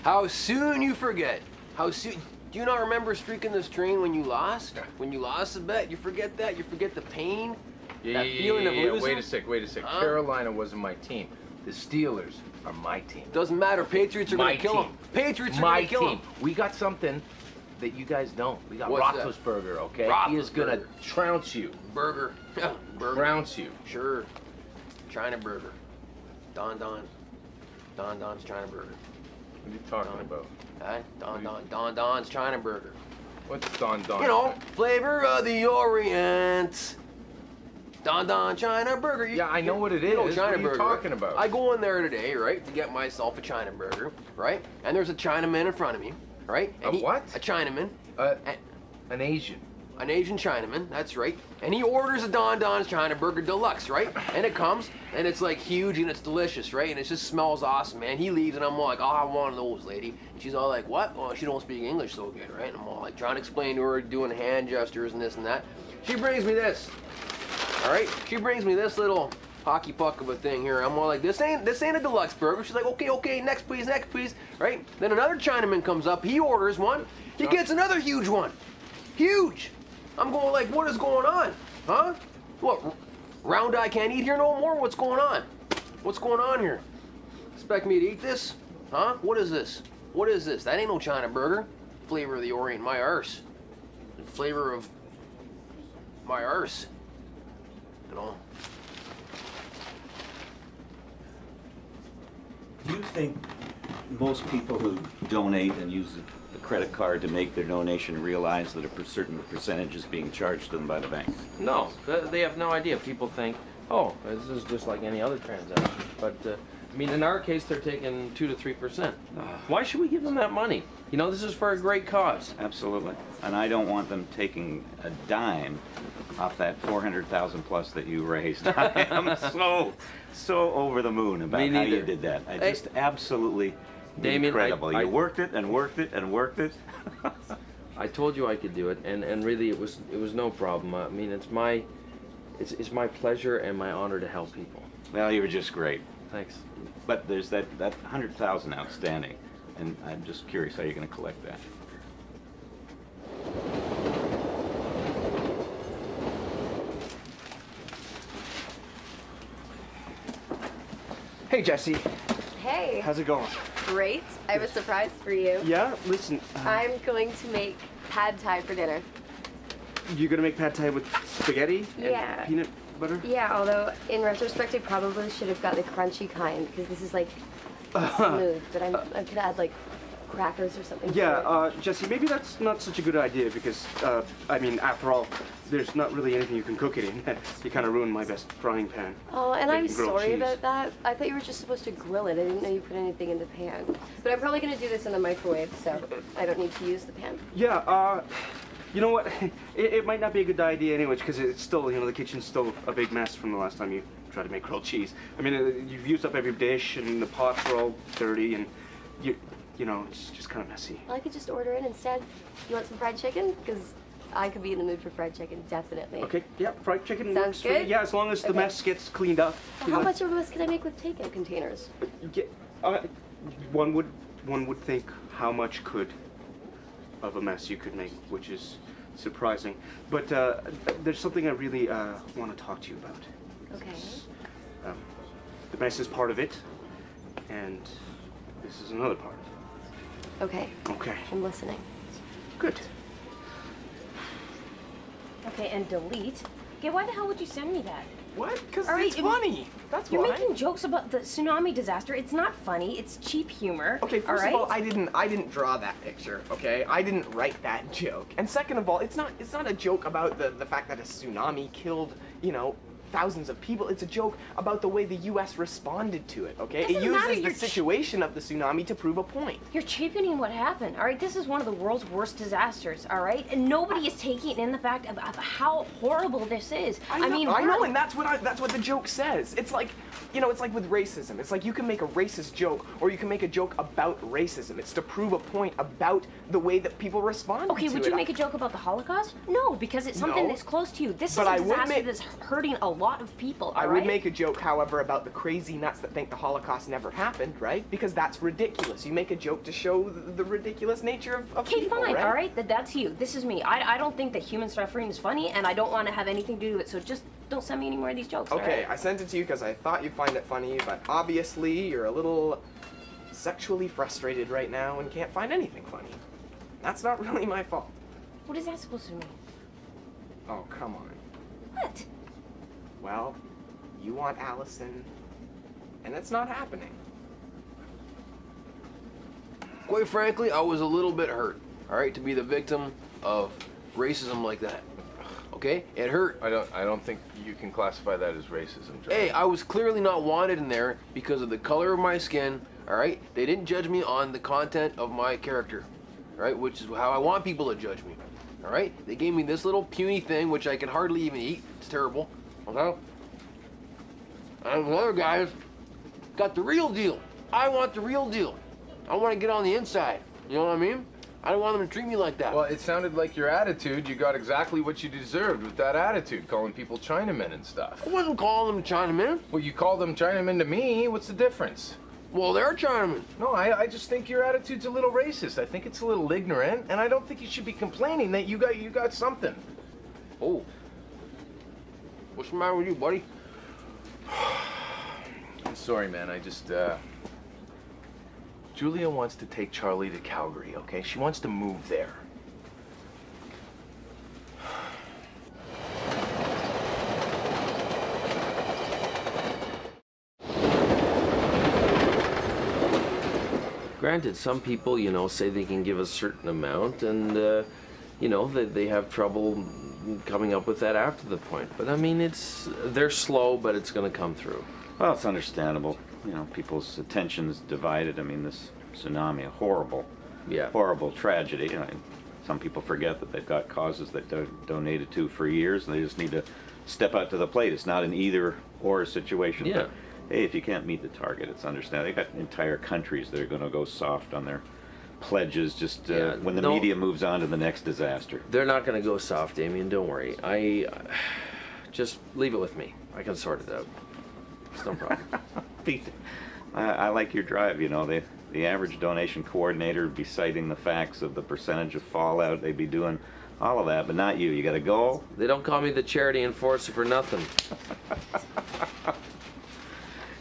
How soon you forget. How soon. Do you not remember streaking this train when you lost? When you lost a bet, you forget that? You forget the pain? Yeah, that feeling of losing? Wait a sec. Carolina wasn't my team. The Steelers are my team. Doesn't matter. Patriots are going to kill them. Patriots are going to kill them. We got something that you guys don't. We got What's Roethlisberger, okay? Roethlisberger. He is going to trounce you. Burger. Burger. Trounce you. Sure. China Burger. Don Don's China Burger. What are you talking about? Don Don's China Burger. What's Don Don? You know, flavor of the Orient. Don China Burger. Yeah, I know what it is. You know China what are you Burger, talking right? about? I go in there today, right, to get myself a China Burger, right? And there's a Chinaman in front of me, right? And what? A Chinaman. An Asian. An Asian Chinaman, that's right. And he orders a Don Don's China Burger Deluxe, right? And it comes, and it's like huge and it's delicious, right? And it just smells awesome, man. He leaves, and I'm all like, oh, I want one of those, lady. And she's all like, what? Well, she don't speak English so good, right? And I'm all like trying to explain to her, doing hand gestures and this and that. She brings me this, all right? She brings me this little hockey puck of a thing here. I'm all like, this ain't a deluxe burger. She's like, okay, next please, right? Then another Chinaman comes up, he orders one, he gets another huge one. Huge! I'm going like, what is going on? Huh? What, round eye can't eat here no more? What's going on? What's going on here? Expect me to eat this? Huh? What is this? What is this? That ain't no China Burger. Flavor of the Orient, my arse. The flavor of my arse. You know? Do you think most people who donate and use the credit card to make their donation realize that a certain percentage is being charged to them by the bank? No, they have no idea. People think, oh, this is just like any other transaction. But, I mean, in our case, they're taking 2 to 3%. Why should we give them that money? You know, this is for a great cause. Absolutely. And I don't want them taking a dime off that 400,000 plus that you raised. I am so over the moon about how you did that. I just absolutely Damien, incredible. You worked it and worked it and worked it. I told you I could do it, and really it was no problem. I mean, it's my pleasure and my honor to help people. Well, you were just great. Thanks. But there's that 100,000 outstanding, and I'm just curious how you're going to collect that. Hey, Jesse. Hey. How's it going? Great. I have a surprise for you. Yeah? Listen. I'm going to make pad thai for dinner. You're gonna make pad thai with spaghetti and peanut butter? Yeah, although in retrospect I probably should have got the crunchy kind because this is like smooth, but I could add like crackers or something. Yeah, Jesse, maybe that's not such a good idea because, I mean, after all, there's not really anything you can cook it in. You kind of ruined my best frying pan. Oh, and I'm sorry about that. I thought you were just supposed to grill it. I didn't know you put anything in the pan. But I'm probably going to do this in the microwave, so I don't need to use the pan. Yeah, you know what? It might not be a good idea anyways because it's still, you know, the kitchen's still a big mess from the last time you tried to make grilled cheese. I mean, you've used up every dish and the pots are all dirty and you know, it's just kind of messy. Well, I could just order it instead. You want some fried chicken? Because I could be in the mood for fried chicken, definitely. Okay, yeah, fried chicken. Sounds good? Yeah, as long as the mess gets cleaned up. Well, how much of a mess can I make with takeout containers? One would think how much of a mess you could make, which is surprising. But there's something I really want to talk to you about. Okay. The mess is part of it, and this is another part of it. Okay. Okay. I'm listening. Good. Okay, and delete. Okay, why the hell would you send me that? What? Because it's funny. That's why. You're making jokes about the tsunami disaster. It's not funny. It's cheap humor. Okay, first of all, I didn't draw that picture. Okay, I didn't write that joke. And second of all, it's not a joke about the fact that a tsunami killed, you know, thousands of people. It's a joke about the way the U.S. responded to it, okay? It uses the situation of the tsunami to prove a point. You're cheapening what happened, all right? This is one of the world's worst disasters, all right? And nobody is taking in the fact of how horrible this is. I know, and that's what the joke says. It's like, you know, it's like with racism. It's like you can make a racist joke, or you can make a joke about racism. It's to prove a point about the way that people respond to it. Okay, would you make a joke about the Holocaust? No, because it's something that's close to you. This is a disaster that's hurting a lot of people, I all right? would make a joke, however, about the crazy nuts that think the Holocaust never happened, right? Because that's ridiculous. You make a joke to show the ridiculous nature of Okay, people, fine, right? all right? That's you. This is me. I don't think that human suffering is funny, and I don't want to have anything to do with it, so just don't send me any more of these jokes, all Okay, right? I sent it to you because I thought you'd find it funny, but obviously you're a little sexually frustrated right now and can't find anything funny. That's not really my fault. What is that supposed to mean? Oh, come on. What? Well, you want Allison, and it's not happening. Quite frankly, I was a little bit hurt, all right, to be the victim of racism like that. Okay? It hurt. I don't think you can classify that as racism, Joe. Hey, I was clearly not wanted in there because of the color of my skin, all right? They didn't judge me on the content of my character, all right, which is how I want people to judge me, all right? They gave me this little puny thing, which I can hardly even eat. It's terrible, okay? And the other guys got the real deal. I want the real deal. I want to get on the inside, you know what I mean? I don't want them to treat me like that. Well, it sounded like your attitude, you got exactly what you deserved with that attitude, calling people Chinamen and stuff. I wasn't calling them Chinamen. Well, you called them Chinamen to me. What's the difference? Well, they're Chinamen. No, I just think your attitude's a little racist. I think it's a little ignorant, and I don't think you should be complaining that you got something. Oh. What's the matter with you, buddy? I'm sorry, man. I just, Julia wants to take Charlie to Calgary, okay? She wants to move there. Granted, some people, you know, say they can give a certain amount, and, you know, they have trouble coming up with that after the point. But, I mean, they're slow, but it's going to come through. Well, it's understandable. You know, people's attention's divided. I mean, this tsunami, a horrible, horrible tragedy. You know, some people forget that they've got causes that they're donated to for years, and they just need to step out to the plate. It's not an either-or situation. Yeah. But, hey, if you can't meet the target, it's understandable. They've got entire countries that are going to go soft on their pledges just when the media moves on to the next disaster. They're not going to go soft, Damien. Don't worry. Just leave it with me. I can sort it out. It's no problem. Pete, I like your drive. You know, the average donation coordinator would be citing the facts of the percentage of fallout. They'd be doing all of that, but not you. You got a goal. They don't call me the charity enforcer for nothing.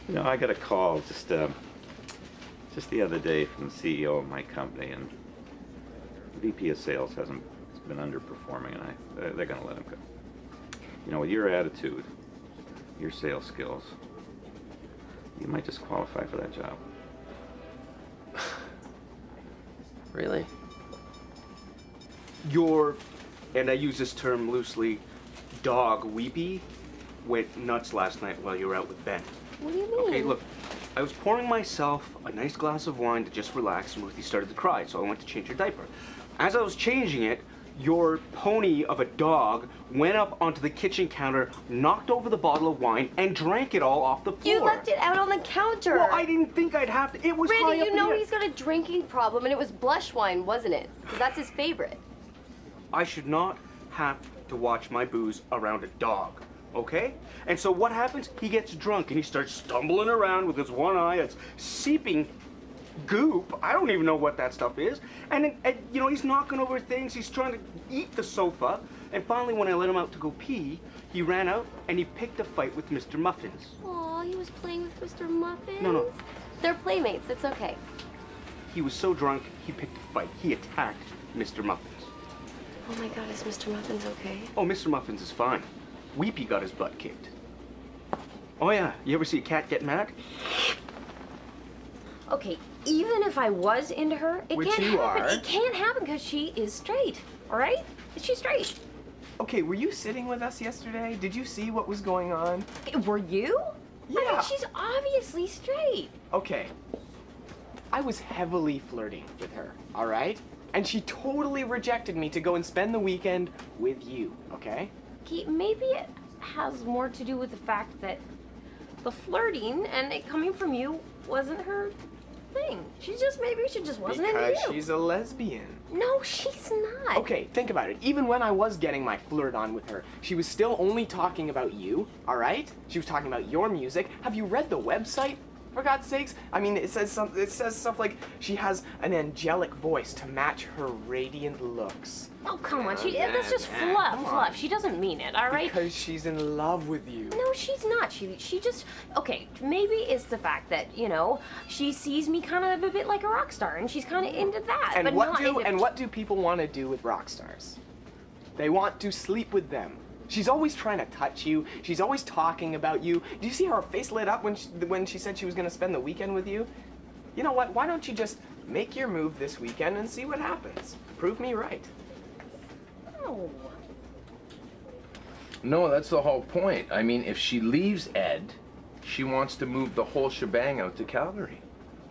You know, I got a call just the other day from the CEO of my company, and the VP of sales has been underperforming, and they're going to let him go. You know, with your attitude, your sales skills, you might just qualify for that job. Really? Your, and I use this term loosely, dog Weepy went nuts last night while you were out with Ben. What do you mean? Okay, look, I was pouring myself a nice glass of wine to just relax, and Ruthie started to cry, so I went to change her diaper. As I was changing it, your pony of a dog went up onto the kitchen counter, knocked over the bottle of wine, and drank it all off the floor. You left it out on the counter. Well, I didn't think I'd have to. It was high Randy, up you in know the air. he's got a drinking problem, and it was blush wine, wasn't it? Because that's his favorite. I should not have to watch my booze around a dog, okay? And so what happens? He gets drunk and he starts stumbling around with his one eye. It's seeping goop. I don't even know what that stuff is. And you know, he's knocking over things. He's trying to eat the sofa. And finally, when I let him out to go pee, he ran out and he picked a fight with Mr. Muffins. Aw, he was playing with Mr. Muffins. No. They're playmates. It's okay. He was so drunk, he picked a fight. He attacked Mr. Muffins. Oh my God, is Mr. Muffins okay? Oh, Mr. Muffins is fine. Weepy got his butt kicked. Oh yeah, you ever see a cat get mad? Okay, even if I was into her, it Which can't you happen. are. It can't happen because she is straight. All right? She's straight. Okay, were you sitting with us yesterday? Did you see what was going on? Were you? I mean, Yeah. she's obviously straight. Okay. I was heavily flirting with her, all right? And she totally rejected me to go and spend the weekend with you, okay? Okay, maybe it has more to do with the fact that the flirting and it coming from you wasn't her thing. Maybe she just wasn't into you. Because she's a lesbian. No, she's not. Okay, think about it. Even when I was getting my flirt on with her, she was still only talking about you, all right? She was talking about your music. Have you read the website? For God's sakes. I mean, it says stuff like she has an angelic voice to match her radiant looks. Oh, come on. That's just fluff. She doesn't mean it, all right? Because she's in love with you. No, she's not. She just... Okay, maybe it's the fact that, you know, she sees me kind of a bit like a rock star, and she's kind of into that. And but what do people want to do with rock stars? They want to sleep with them. She's always trying to touch you. She's always talking about you. Do you see how her face lit up when she said she was going to spend the weekend with you? You know what? Why don't you just make your move this weekend and see what happens? Prove me right. No. No, that's the whole point. I mean, if she leaves Ed, she wants to move the whole shebang out to Calgary.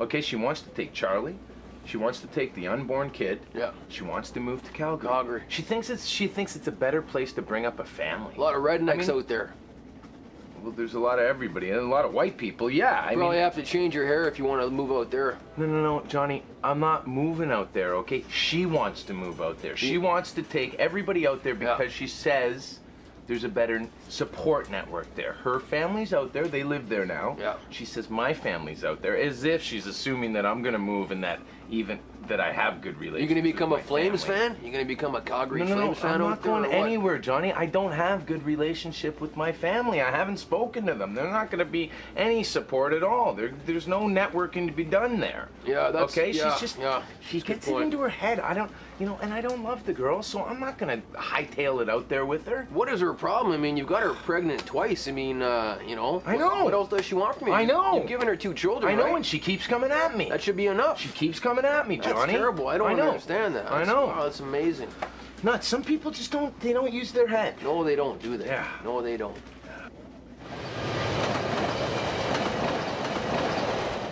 Okay, she wants to take Charlie. She wants to take the unborn kid. Yeah. She wants to move to Calgary. She thinks it's a better place to bring up a family. A lot of rednecks out there. Well, there's a lot of everybody, and a lot of white people, yeah. You probably have to change your hair if you want to move out there. No, Johnny, I'm not moving out there, okay? She wants to move out there. She wants to take everybody out there because she says there's a better support network there. Her family's out there, they live there now. Yeah. She says my family's out there, as if she's assuming that I'm gonna move and that I have good relations. You gonna become a Flames family. fan? You gonna become a Calgary No, Flames fan I'm out not there? going anywhere, Johnny. I don't have good relationship with my family. I haven't spoken to them. There's not going to be any support at all. There's no networking to be done there. Yeah, that's okay. Yeah, She's just she that's gets a good it point. into her head. I don't, and I don't love the girl, so I'm not going to hightail it out there with her. What is her problem? I mean, you've got her pregnant twice. I mean, I know. What else does she want from you? I know. You've given her 2 children, I know, right? and she keeps coming at me. That should be enough. She keeps coming at me, Johnny. That's terrible. I don't understand that. I know. Wow, that's amazing. Not some people just don't. They don't use their head. No, they don't do that. Yeah. No, they don't.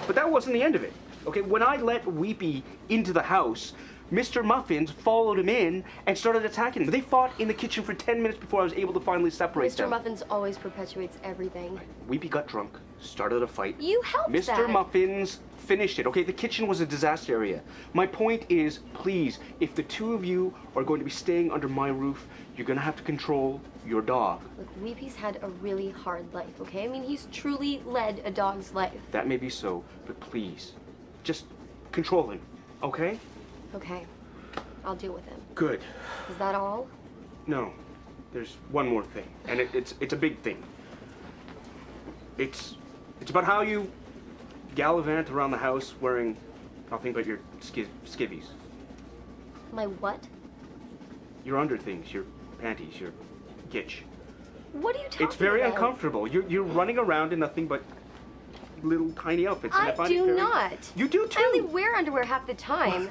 But that wasn't the end of it. Okay, when I let Weepy into the house, Mr. Muffins followed him in and started attacking him. They fought in the kitchen for 10 minutes before I was able to finally separate them. Mr. Muffins always perpetuates everything. Weepy got drunk, started a fight. You helped Mr. that. Muffins finished it. Okay, the kitchen was a disaster area. My point is, please, if the 2 of you are going to be staying under my roof, you're going to have to control your dog. Look, Weepy's had a really hard life, okay? I mean, he's truly led a dog's life. That may be so, but please, just control him, okay? Okay, I'll deal with him. Good. Is that all? No, there's one more thing, and it's a big thing. It's about how you gallivant around the house wearing nothing but your skivvies. My what? Your underthings, your panties, your gitch. What are you talking about? It's very uncomfortable. You're running around in nothing but little tiny outfits. And I find it do very... not. You do too. I only wear underwear half the time.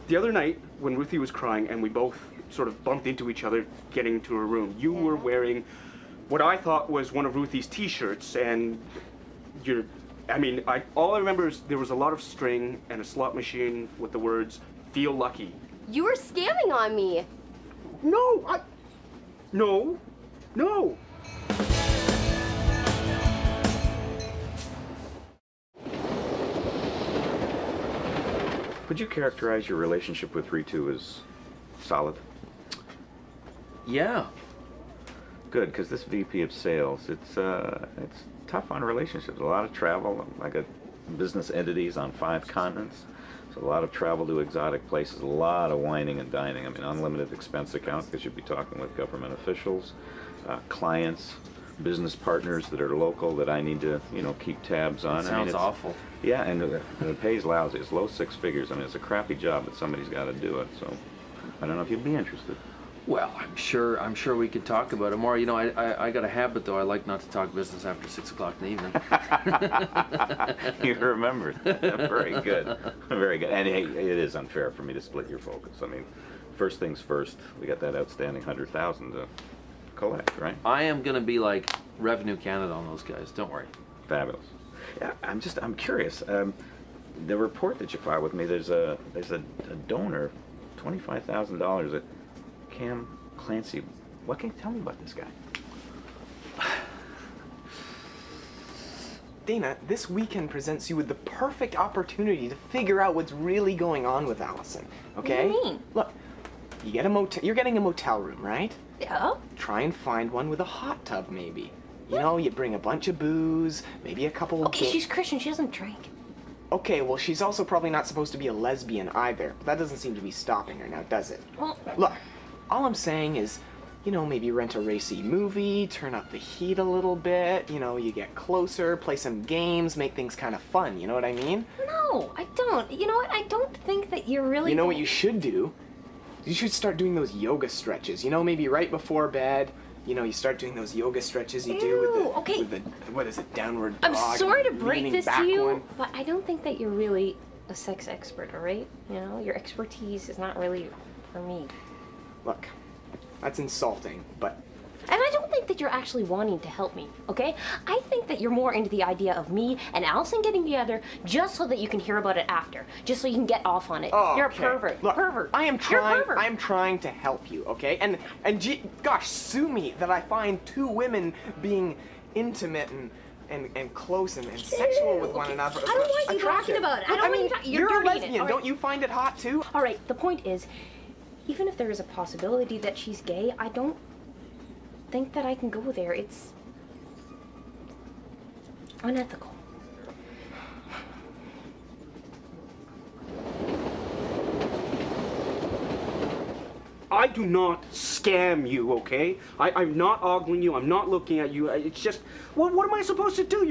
The other night, when Ruthie was crying and we both sort of bumped into each other getting to her room, you were wearing what I thought was one of Ruthie's t-shirts, and all I remember is there was a lot of string and a slot machine with the words, "Feel lucky." You were scamming on me. No. Would you characterize your relationship with Ritu as solid? Yeah. Good, because this VP of sales, it's tough on relationships. A lot of travel. I got business entities on 5 continents. So a lot of travel to exotic places, a lot of whining and dining. I mean, unlimited expense account, because you'd be talking with government officials, clients, business partners that are local that I need to, keep tabs on. That sounds awful. Yeah, and the pay's lousy. It's low 6 figures. I mean, it's a crappy job, but somebody's got to do it. So I don't know if you'd be interested. Well, I'm sure we could talk about it more. I got a habit though. I like not to talk business after 6 o'clock in the evening. You remembered. Very good. Very good. And hey, it is unfair for me to split your focus. I mean, first things first, we got that outstanding $100,000 to collect, right? I am gonna be like Revenue Canada on those guys. Don't worry. Fabulous. Yeah, I'm curious. The report that you filed with me, there's a donor, $25,000 at Cam Clancy. What can you tell me about this guy? Dana, this weekend presents you with the perfect opportunity to figure out what's really going on with Allison, okay? What do you mean? Look, you get a you're getting a motel room, right? Yeah? Try and find one with a hot tub, maybe. You know, you bring a bunch of booze, maybe a couple of... Okay, she's Christian, she doesn't drink. Okay, well, she's also probably not supposed to be a lesbian either. But that doesn't seem to be stopping her now, does it? Well... Look, all I'm saying is, you know, maybe rent a racy movie, turn up the heat a little bit, you know, you get closer, play some games, make things kind of fun, you know what I mean? No, I don't. You know what? I don't think that you're really... You know what you should do? You should start doing those yoga stretches. You know, maybe right before bed, you know, you start doing those yoga stretches you do with the, what is it, downward dog. I'm sorry to break leaning this back to you, one. but I don't think that you're really a sex expert, all right? You know, your expertise is not really for me. Look, that's insulting, but... And I don't think that you're actually wanting to help me, okay? I think that you're more into the idea of me and Allison getting together just so that you can hear about it after. Just so you can get off on it. Oh, you're okay. a pervert. Look, pervert. I am You're a trying. pervert. I am trying to help you, okay? And gosh, sue me that I find two women being intimate and close and sexual with one another. I don't want you talking about it. I don't want you talking. You're a dirtying lesbian. it, all right? Don't you find it hot too? All right. The point is, even if there is a possibility that she's gay, I don't think that I can go there. It's unethical. I do not scam you, okay? I'm not ogling you. I'm not looking at you. It's just, what am I supposed to do?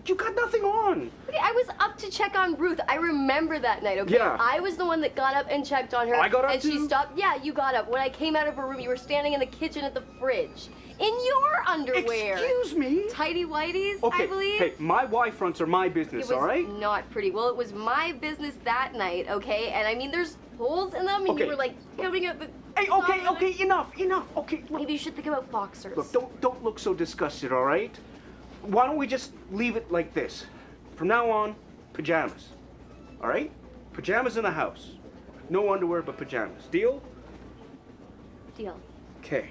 You got nothing on. Okay, I was up to check on Ruth. I remember that night, okay? Yeah. I was the one that got up and checked on her. I got up and she too? stopped. Yeah, you got up. When I came out of her room, you were standing in the kitchen at the fridge. In your underwear. Excuse me? Tighty whities, Okay, I believe. hey, my wife fronts are my It business, was all right? not pretty. Well, it was my business that night, okay? And I mean, there's holes in them, and Okay. you were like counting up the... Hey, okay, enough. Okay, look, Maybe you should think about boxers. look, don't look so disgusted, all right? Why don't we just leave it like this? From now on, pajamas, all right? Pajamas in the house. No underwear, but pajamas. Deal? Deal. Okay.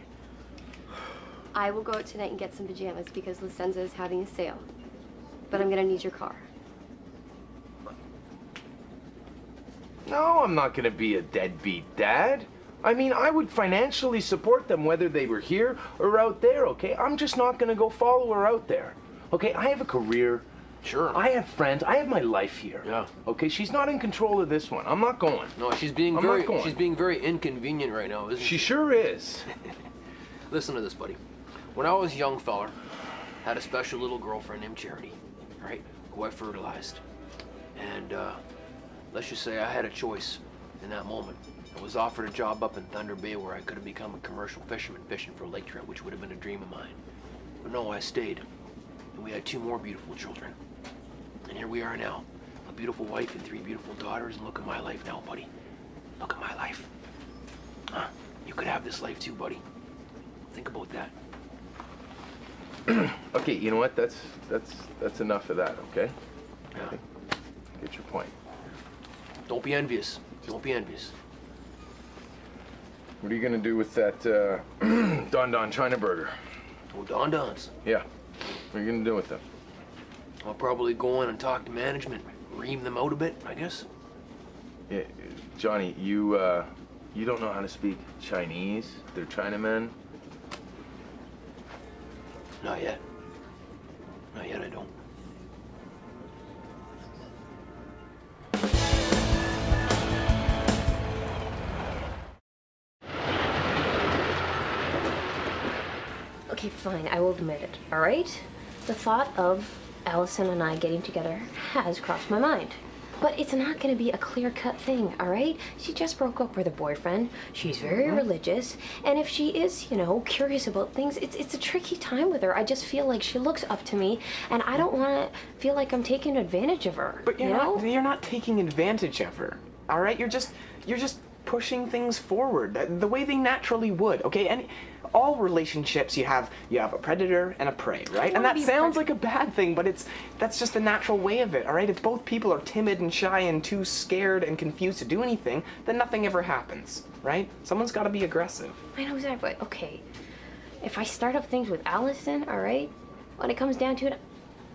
I will go out tonight and get some pajamas because Licenza is having a sale. But I'm gonna need your car. No, I'm not gonna be a deadbeat dad. I mean, I would financially support them whether they were here or out there, okay? I'm just not gonna go follow her out there. Okay, I have a career. Sure. I have friends. I have my life here. Yeah. Okay, she's not in control of this one. I'm not going. No, she's being I'm very not going. she's being very inconvenient right now, isn't she? She sure is. Listen to this, buddy. When I was a young feller, had a special little girlfriend named Charity, right? Who I fertilized. And let's just say I had a choice in that moment. I was offered a job up in Thunder Bay where I could have become a commercial fisherman fishing for lake trout, which would have been a dream of mine. But no, I stayed. And we had 2 more beautiful children. And here we are now. A beautiful wife and 3 beautiful daughters. And look at my life now, buddy. Look at my life. Huh? You could have this life too, buddy. Think about that. Okay, you know what? That's enough of that, okay? Yeah. Okay. Get your point. Don't be envious. Don't be envious. What are you gonna do with that Don Don China burger? Oh, Don Don's. Yeah. What are you gonna do with them? I'll probably go in and talk to management. Ream them out a bit, I guess. Yeah, Johnny, you don't know how to speak Chinese? They're Chinamen. Not yet. Not yet, I don't. Okay, fine, I will admit it, all right? The thought of Allison and I getting together has crossed my mind. But it's not gonna be a clear-cut thing, all right? She just broke up with her boyfriend. She's very religious. And if she is, you know, curious about things, it's a tricky time with her. I just feel like she looks up to me, and I don't wanna feel like I'm taking advantage of her, But you know? you're not taking advantage of her. All right, you're just pushing things forward the way they naturally would. Okay, and all relationships you have a predator and a prey, right? And that sounds like a bad thing, but that's just the natural way of it. All right, if both people are timid and shy and too scared and confused to do anything, then nothing ever happens, right? Someone's got to be aggressive. I know exactly. Okay, if I start up things with Allison, all right, when it comes down to it,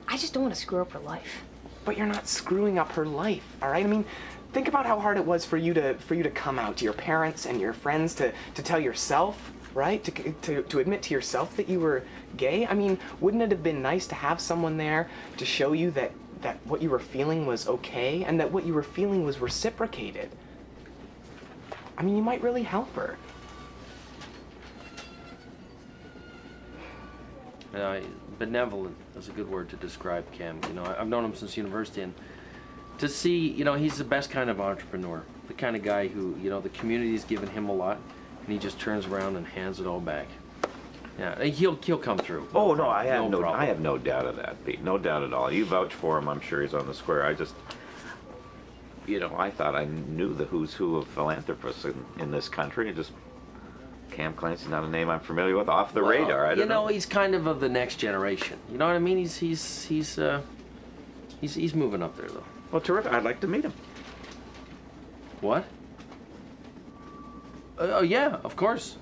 I just don't want to screw up her life. But you're not screwing up her life, all right? I mean, think about how hard it was for you to come out to your parents and your friends, to tell yourself, right? To admit to yourself that you were gay. I mean, wouldn't it have been nice to have someone there to show you that what you were feeling was okay and that what you were feeling was reciprocated? I mean, you might really help her. Benevolent is a good word to describe Cam. You know, I've known him since university, and to see, you know, he's the best kind of entrepreneur, the kind of guy who, you know, the community's given him a lot, and he just turns around and hands it all back. Yeah, he'll come through. Oh no, I have problem. no doubt of that, Pete. No doubt at all. You vouch for him. I'm sure he's on the square. I just, you know, I thought I knew the who's who of philanthropists in this country. Just Cam Clancy's not a name I'm familiar with. Off the radar. I don't know. He's kind of the next generation. You know what I mean? He's moving up there though. Well, terrific. I'd like to meet him. What? Oh yeah, of course.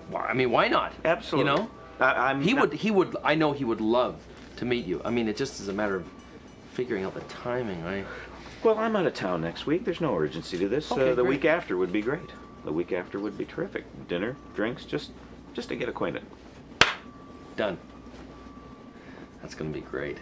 Well, I mean, why not? Absolutely. You know, he would. I know he would love to meet you. I mean, it just is a matter of figuring out the timing, right? Well, I'm out of town next week. There's no urgency to this. Okay, the great. week after would be great. The week after would be terrific. Dinner, drinks, just to get acquainted. Done. That's gonna be great.